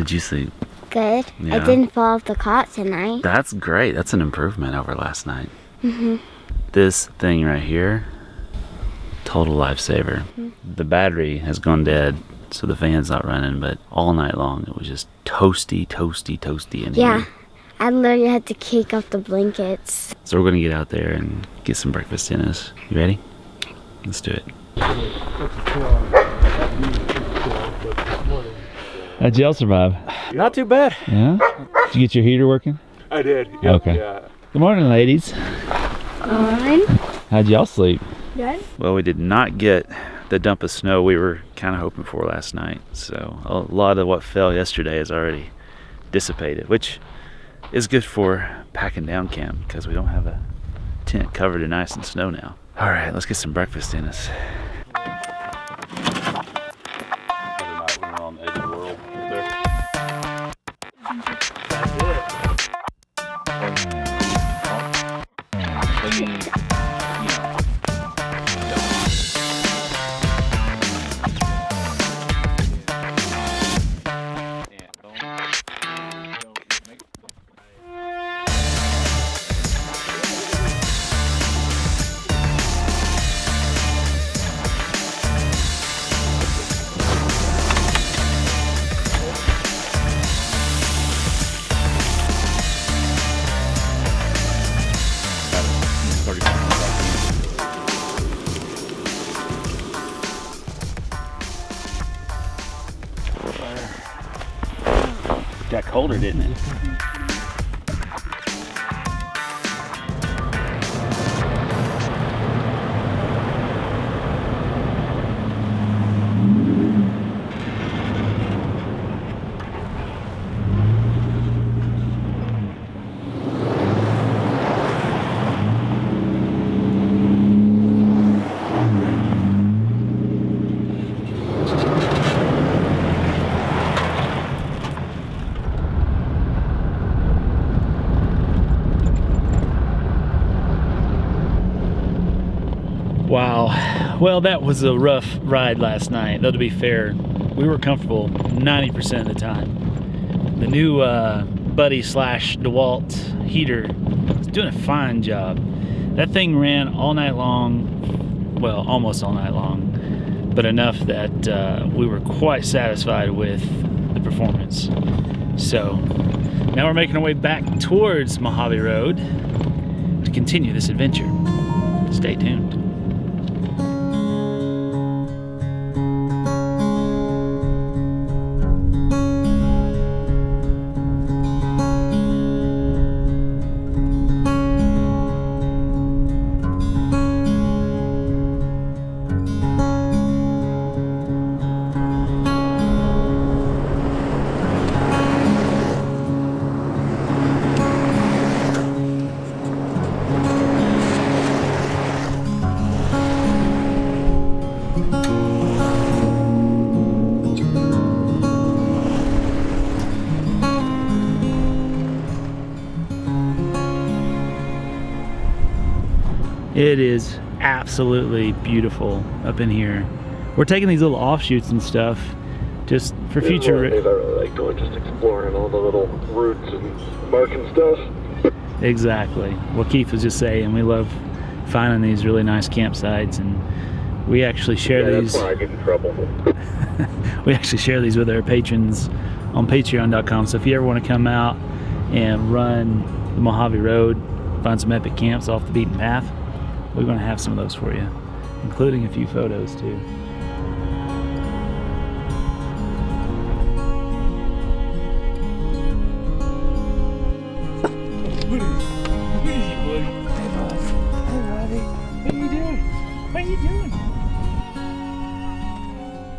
How'd you sleep? Good. Yeah. I didn't fall off the cot tonight. That's great. That's an improvement over last night. This thing right here, total lifesaver. The battery has gone dead, so the fan's not running, but all night long it was just toasty in here. Yeah. I literally had to kick off the blankets. So we're gonna get out there and get some breakfast in us. You ready? Let's do it. How'd y'all survive? Not too bad. Yeah? Did you get your heater working? I did. Yep, Okay. Yeah. Good morning, ladies. On. How'd y'all sleep? Good. Well, we did not get the dump of snow we were kind of hoping for last night. So a lot of what fell yesterday is already dissipated, which is good for packing down camp because we don't have a tent covered in ice and snow now. All right, let's get some breakfast in us. Got colder, didn't it? Wow. Well, that was a rough ride last night, though to be fair, we were comfortable 90% of the time. The new Buddy / DeWalt heater is doing a fine job. That thing ran all night long, well, almost all night long, but enough that we were quite satisfied with the performance. So now we're making our way back towards Mojave Road to continue this adventure. Stay tuned. It is absolutely beautiful up in here. We're taking these little offshoots and stuff just for future. I really like going just exploring all the little routes and marking stuff. Exactly. What Keith was just saying, we love finding these really nice campsites, and we actually share these. That's why I get in trouble. We actually share these with our patrons on patreon.com. So if you ever want to come out and run the Mojave Road, find some epic camps off the beaten path, we're going to have some of those for you, including a few photos too.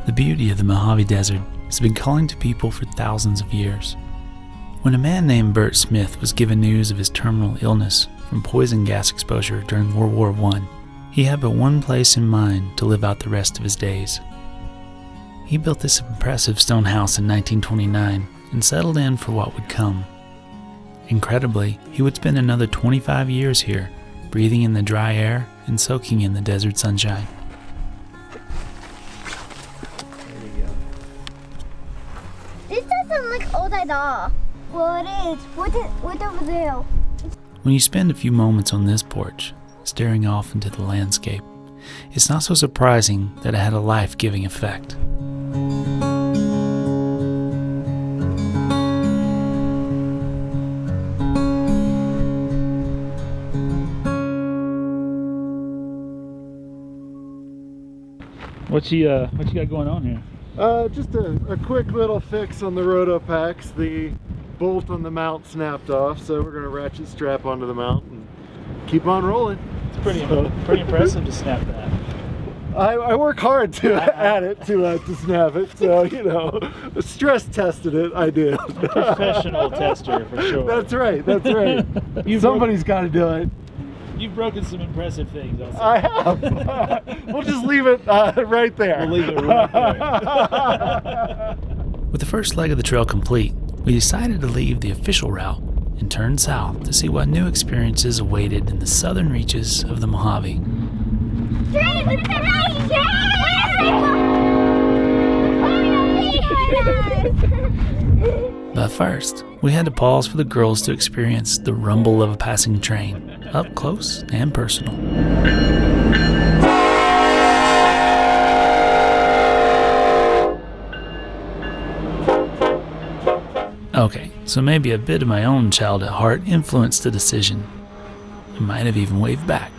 The beauty of the Mojave Desert has been calling to people for thousands of years. When a man named Bert Smith was given news of his terminal illness from poison gas exposure during World War I, he had but one place in mind to live out the rest of his days. He built this impressive stone house in 1929 and settled in for what would come. Incredibly, he would spend another 25 years here, breathing in the dry air and soaking in the desert sunshine. This doesn't doesn't look old at all. Well, it is. What's over there? When you spend a few moments on this porch, staring off into the landscape, it's not so surprising that it had a life-giving effect. What you got going on here? Just a quick little fix on the roto packs. The bolt on the mount snapped off, so we're gonna ratchet strap onto the mount and keep on rolling. It's pretty impressive to snap that. I work hard at it to snap it, so you know, stress tested it. I did. Professional tester for sure. That's right. That's right. Somebody's got to do it. You've broken some impressive things. I have. We'll just leave it right there. We'll leave it right there. With the first leg of the trail complete, we decided to leave the official route and turn south to see what new experiences awaited in the southern reaches of the Mojave. But first, we had to pause for the girls to experience the rumble of a passing train, up close and personal. Okay, so maybe a bit of my own child at heart influenced the decision. I might have even waved back.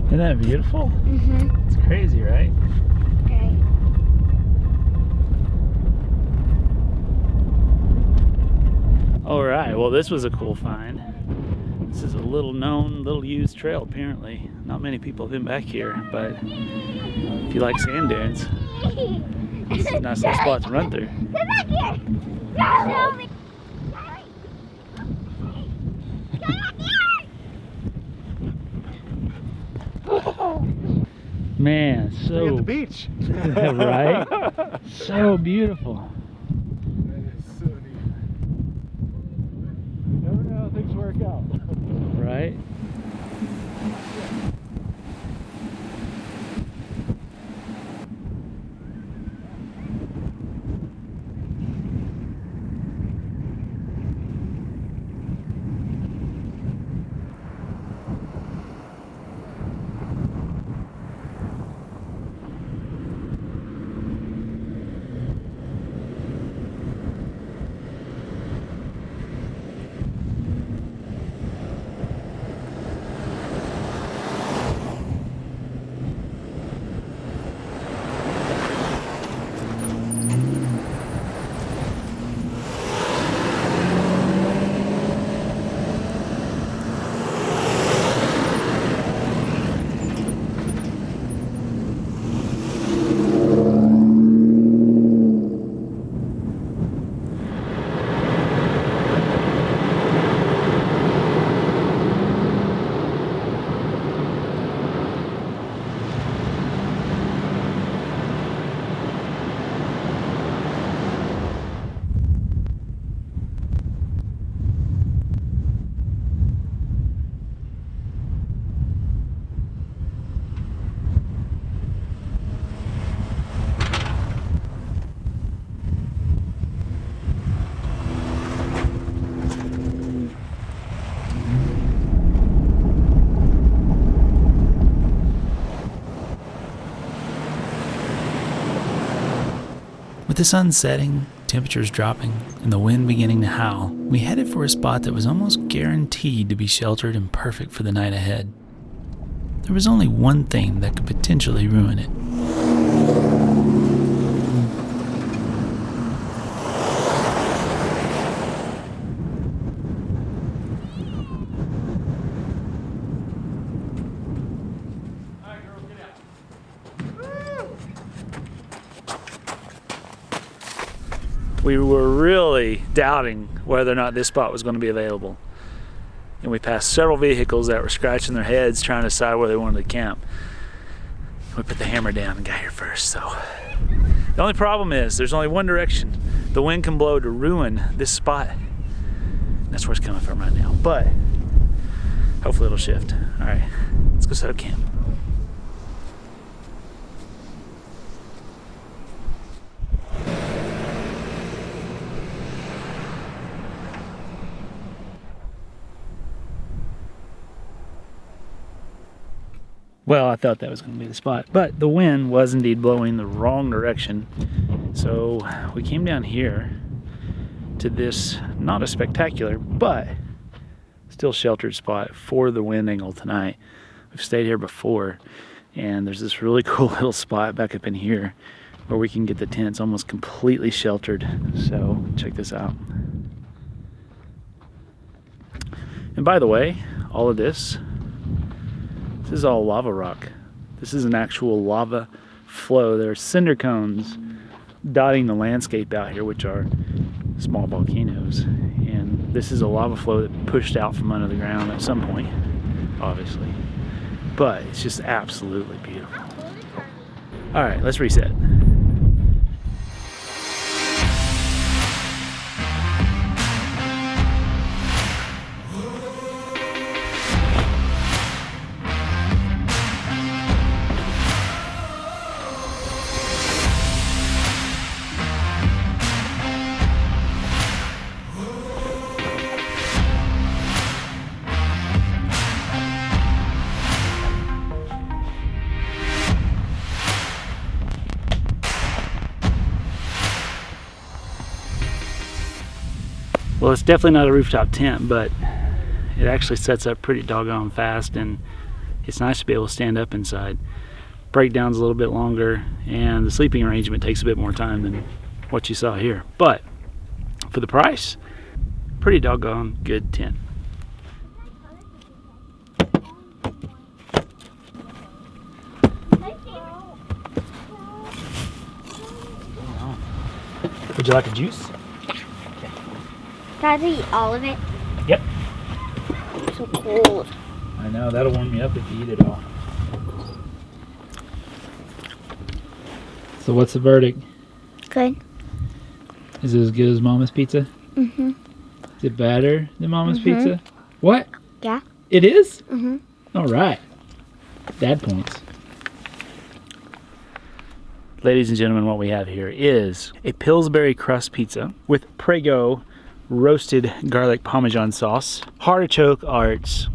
Isn't that beautiful? Mm-hmm. It's crazy, right? Okay. All right, well, this was a cool find. This is a little known, little used trail, apparently. Not many people have been back here, but if you like sand dunes, it's a nice little spot to run through. Come back here! Show me! Man, Look at so the beach. right? So beautiful. That is so neat. Never know how things work out. Right? With the sun setting, temperatures dropping, and the wind beginning to howl, we headed for a spot that was almost guaranteed to be sheltered and perfect for the night ahead. There was only one thing that could potentially ruin it. we were really doubting whether or not this spot was going to be available. And we passed several vehicles that were scratching their heads trying to decide where they wanted to camp. We put the hammer down and got here first. So the only problem is there's only one direction the wind can blow to ruin this spot. That's where it's coming from right now, but hopefully it'll shift. All right, let's go set up camp. Well, I thought that was going to be the spot, but the wind was indeed blowing the wrong direction. So we came down here to this, not a spectacular, but still sheltered spot for the wind angle tonight. We've stayed here before, and there's this really cool little spot back up in here where we can get the tents almost completely sheltered. So check this out. And by the way, all of this is all lava rock. This is an actual lava flow. There are cinder cones dotting the landscape out here, which are small volcanoes. And this is a lava flow that pushed out from under the ground at some point, obviously. But it's just absolutely beautiful. All right, let's reset. Well, it's definitely not a rooftop tent, but it actually sets up pretty doggone fast, and it's nice to be able to stand up inside. Breakdown's a little bit longer, and the sleeping arrangement takes a bit more time than what you saw here. But for the price, pretty doggone good tent. Would you like a juice? Can I eat all of it? Yep. It's so cold. I know, that'll warm you up if you eat it all. So what's the verdict? Good. Is it as good as Mama's pizza? Mm-hmm. Is it better than Mama's pizza? What? Yeah. It is? Mm-hmm. All right. Dad points. Ladies and gentlemen, what we have here is a Pillsbury crust pizza with Prego roasted garlic Parmesan sauce, artichoke hearts,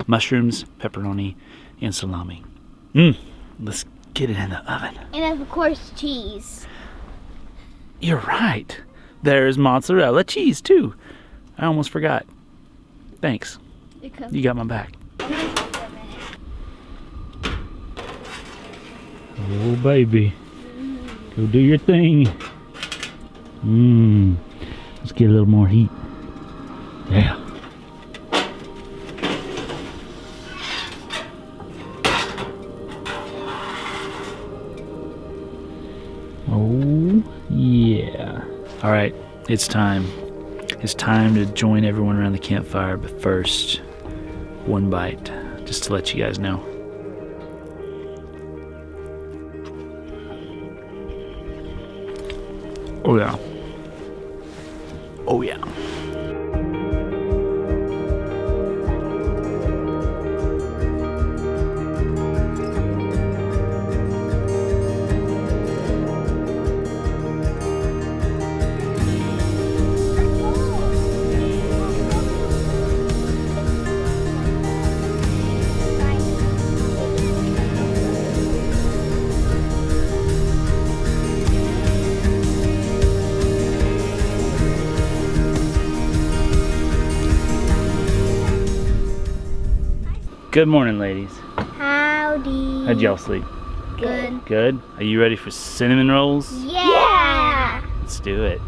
mushrooms, pepperoni, and salami. Let's get it in the oven. And of course, cheese. You're right. There's mozzarella cheese too. I almost forgot. Thanks. You got my back. Oh baby. Go do your thing. Let's get a little more heat. Yeah. Oh yeah. All right, it's time. It's time to join everyone around the campfire, but first, one bite, just to let you guys know. Oh yeah. Oh yeah. Good morning, ladies. Howdy. How'd y'all sleep? Good. Good? Are you ready for cinnamon rolls? Yeah. Let's do it.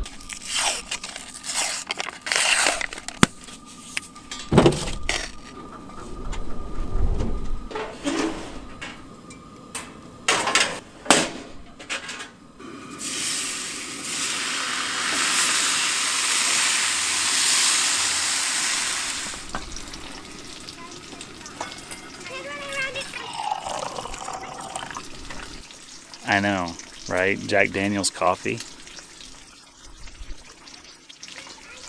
I know, right? Jack Daniel's coffee.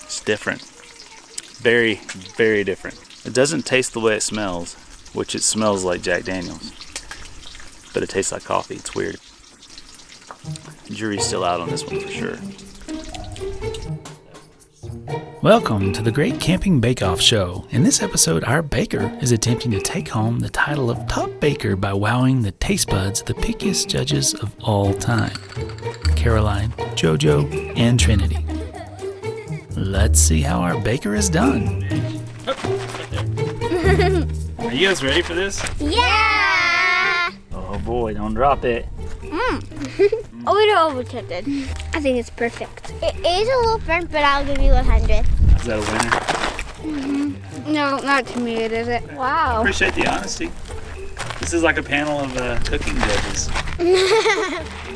It's different. Very, very different. It doesn't taste the way it smells, which it smells like Jack Daniel's. But it tastes like coffee. It's weird. Jury's still out on this one for sure. Welcome to the Great Camping Bake-Off Show. In this episode, our baker is attempting to take home the title of Top Baker by wowing the taste buds of the pickiest judges of all time. Caroline, JoJo, and Trinity. Let's see how our baker is done. Are you guys ready for this? Yeah! Oh boy, don't drop it. A little overcooked. I think it's perfect. It is a little burnt, but I'll give you 100. Is that a winner? No, not to me, it isn't. Wow. Appreciate the honesty. This is like a panel of cooking judges.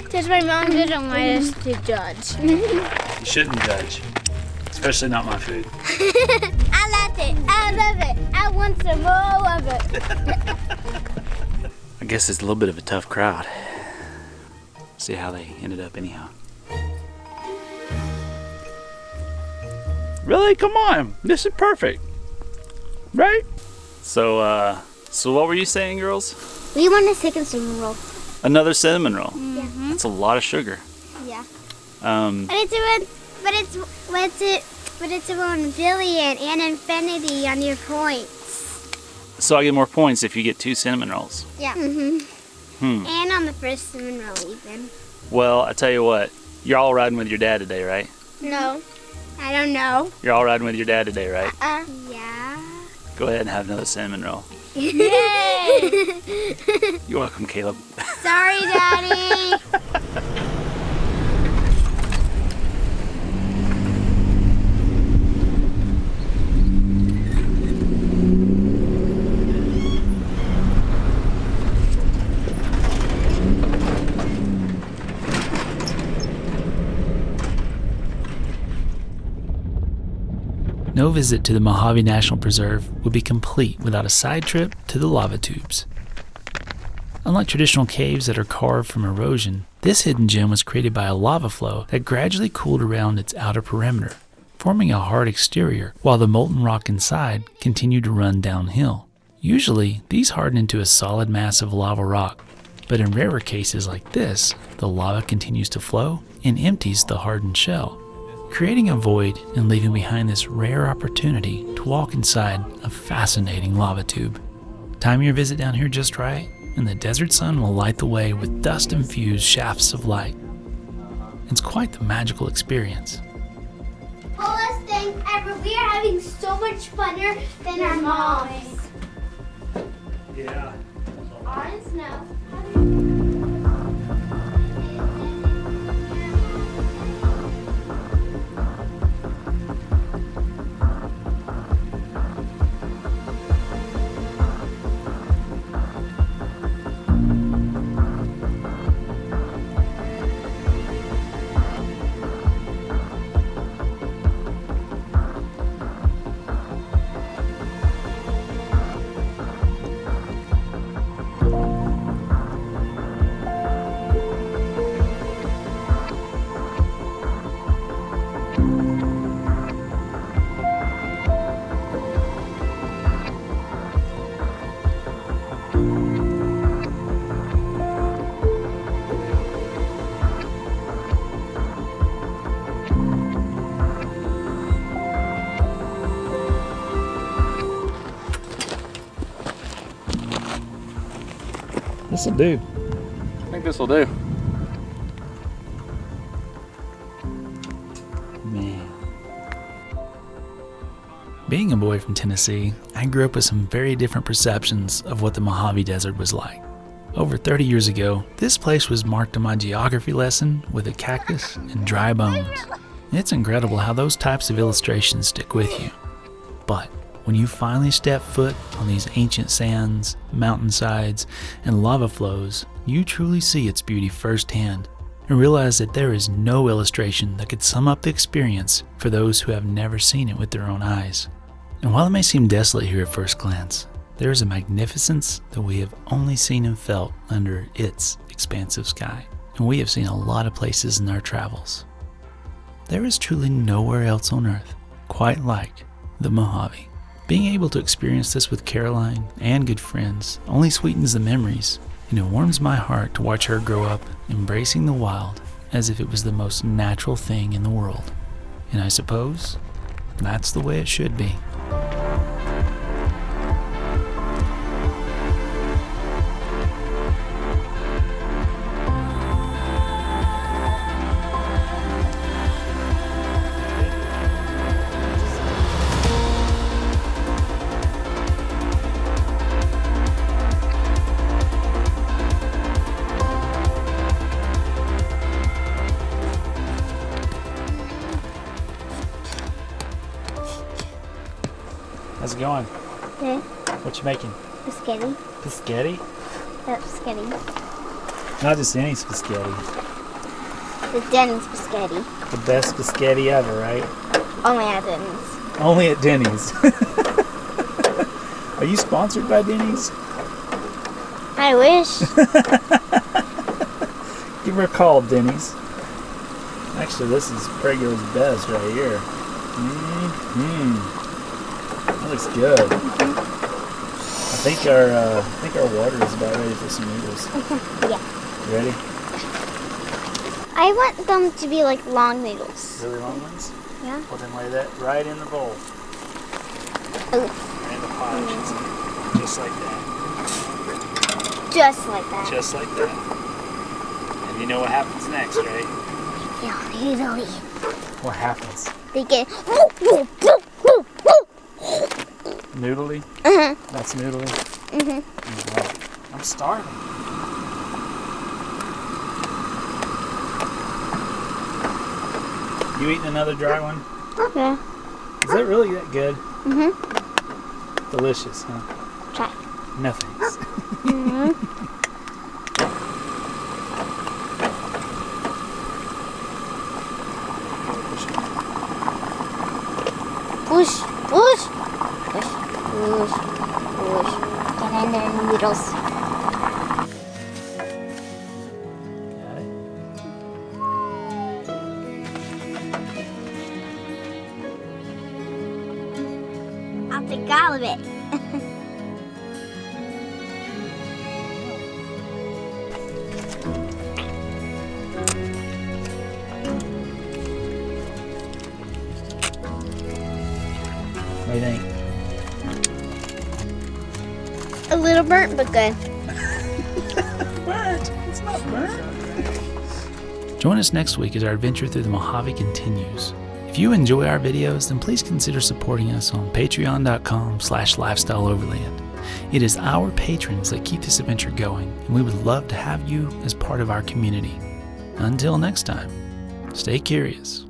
Because my mom didn't want us to judge. You shouldn't judge, especially not my food. I love it. I love it. I want some more of it. I guess it's a little bit of a tough crowd. See how they ended up anyhow. Really? Come on. This is perfect. Right? So what were you saying, girls? We want a second cinnamon roll. Another cinnamon roll. Mm-hmm. That's a lot of sugar. Yeah. Um, But it's around a billion and infinity on your points. so I get more points if you get 2 cinnamon rolls. Yeah. And on the first cinnamon roll even. Well, I tell you what. You're all riding with your dad today, right? No. I don't know. You're all riding with your dad today, right? Yeah. Go ahead and have another cinnamon roll. Yay! You're welcome, Caleb. Sorry, Daddy. No visit to the Mojave National Preserve would be complete without a side trip to the lava tubes. Unlike traditional caves that are carved from erosion, this hidden gem was created by a lava flow that gradually cooled around its outer perimeter, forming a hard exterior while the molten rock inside continued to run downhill. Usually, these harden into a solid mass of lava rock, but in rarer cases like this, the lava continues to flow and empties the hardened shell, creating a void and leaving behind this rare opportunity to walk inside a fascinating lava tube. Time your visit down here just right, and the desert sun will light the way with dust-infused shafts of light. It's quite the magical experience. Coolest thing ever. We are having so much funner than our moms. Yeah. On snow. This'll do. I think this will do. Man. Being a boy from Tennessee, I grew up with some very different perceptions of what the Mojave Desert was like. Over 30 years ago, this place was marked in my geography lesson with a cactus and dry bones. It's incredible how those types of illustrations stick with you. But when you finally step foot on these ancient sands, mountainsides, and lava flows, you truly see its beauty firsthand and realize that there is no illustration that could sum up the experience for those who have never seen it with their own eyes. And while it may seem desolate here at first glance, there is a magnificence that we have only seen and felt under its expansive sky. and we have seen a lot of places in our travels. There is truly nowhere else on earth quite like the Mojave. Being able to experience this with Caroline and good friends only sweetens the memories, and it warms my heart to watch her grow up embracing the wild as if it was the most natural thing in the world. And I suppose that's the way it should be. How's it going? Good. What you making? Spaghetti. Spaghetti? Yep, spaghetti. Not just any spaghetti. The Denny's spaghetti. The best spaghetti ever, right? Only at Denny's. Only at Denny's. Are you sponsored by Denny's? I wish. Give her a call, Denny's. Actually, this is Prego's best right here. That looks good. I think our water is about ready for some noodles. Yeah. You ready? I want them to be like long noodles. Really long ones? Yeah. Well, then lay that right in the bowl. Oh. Right in the pot. Just like that. Just like that. Just like that. And you know what happens next, right? Yeah, noodly. What happens? They get. Noodly? That's noodly? Wow. I'm starving. You eating another dry one? Yeah. Is that really that good? Delicious, huh? Try. No thanks. Push, push, push, push, push. Get in there, noodles. Got it? I'll take all of it. What do you think? A little burnt, but good. Burnt! It's not burnt. Join us next week as our adventure through the Mojave continues. If you enjoy our videos, then please consider supporting us on patreon.com/lifestyleoverland. It is our patrons that keep this adventure going, and we would love to have you as part of our community. Until next time, stay curious.